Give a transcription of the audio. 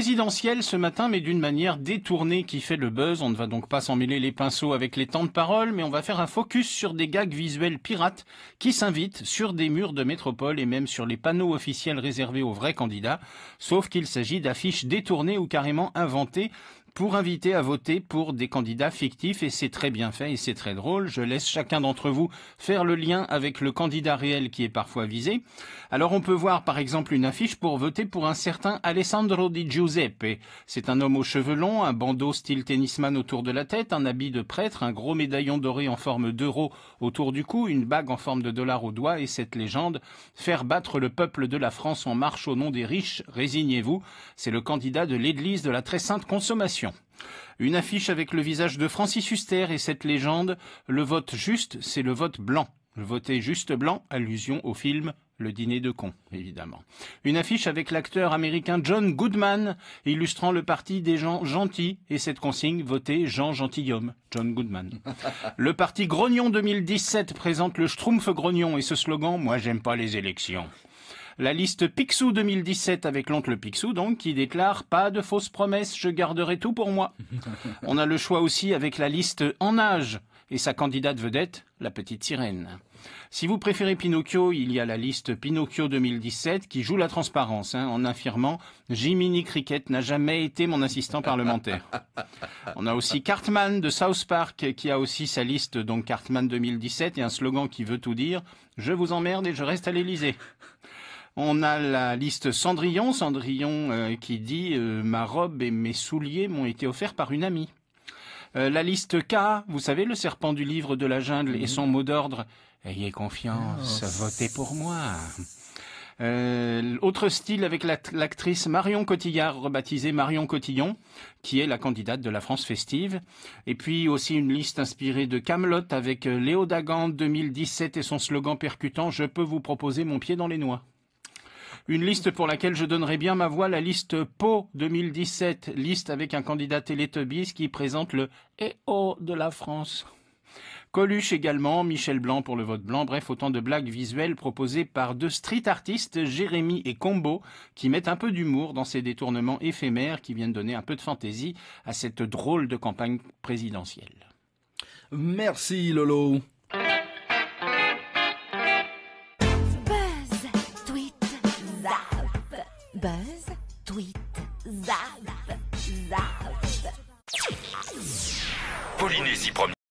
présidentielle ce matin, mais d'une manière détournée qui fait le buzz. On ne va donc pas s'en mêler les pinceaux avec les temps de parole, mais on va faire un focus sur des gags visuels pirates qui s'invitent sur des murs de métropole et même sur les panneaux officiels réservés aux vrais candidats, sauf qu'il s'agit d'affiches détournées ou carrément inventées pour inviter à voter pour des candidats fictifs, et c'est très bien fait et c'est très drôle. Je laisse chacun d'entre vous faire le lien avec le candidat réel qui est parfois visé. Alors on peut voir par exemple une affiche pour voter pour un certain Alessandro Di Giuseppe. C'est un homme aux cheveux longs, un bandeau style tennisman autour de la tête, un habit de prêtre, un gros médaillon doré en forme d'euro autour du cou, une bague en forme de dollar au doigt et cette légende: faire battre le peuple de la France en marche au nom des riches, résignez-vous. C'est le candidat de l'église de la très sainte consommation. Une affiche avec le visage de Francis Huster et cette légende: le vote juste, c'est le vote blanc. Voter juste blanc, allusion au film Le Dîner de cons, évidemment. Une affiche avec l'acteur américain John Goodman, illustrant le parti des gens gentils, et cette consigne: voter Jean Gentilhomme, John Goodman. Le parti Grognon 2017 présente le Schtroumpf Grognon et ce slogan: moi j'aime pas les élections. La liste Picsou 2017 avec l'oncle Picsou, donc, qui déclare: pas de fausses promesses, je garderai tout pour moi. On a le choix aussi avec la liste En Nage et sa candidate vedette, la petite sirène. Si vous préférez Pinocchio, il y a la liste Pinocchio 2017 qui joue la transparence, en affirmant: Jiminy Cricket n'a jamais été mon assistant parlementaire. On a aussi Cartman de South Park qui a aussi sa liste, donc Cartman 2017, et un slogan qui veut tout dire: je vous emmerde et je reste à l'Élysée. On a la liste Cendrillon qui dit ma robe et mes souliers m'ont été offerts par une amie. La liste K, vous savez, le serpent du livre de la jungle et son mot d'ordre: ayez confiance, votez pour moi. Autre style avec l'actrice Marion Cotillard, rebaptisée Marion Cotillon, qui est la candidate de la France festive. Et puis aussi une liste inspirée de Camelot avec Léo Dagan 2017 et son slogan percutant: je peux vous proposer mon pied dans les noix. Une liste pour laquelle je donnerais bien ma voix, la liste Pau 2017, liste avec un candidat Télétubbies qui présente le EO de la France. Coluche également, Michel Blanc pour le vote blanc, bref, autant de blagues visuelles proposées par deux street artistes, Jérémy et Combo, qui mettent un peu d'humour dans ces détournements éphémères qui viennent donner un peu de fantaisie à cette drôle de campagne présidentielle. Merci Lolo.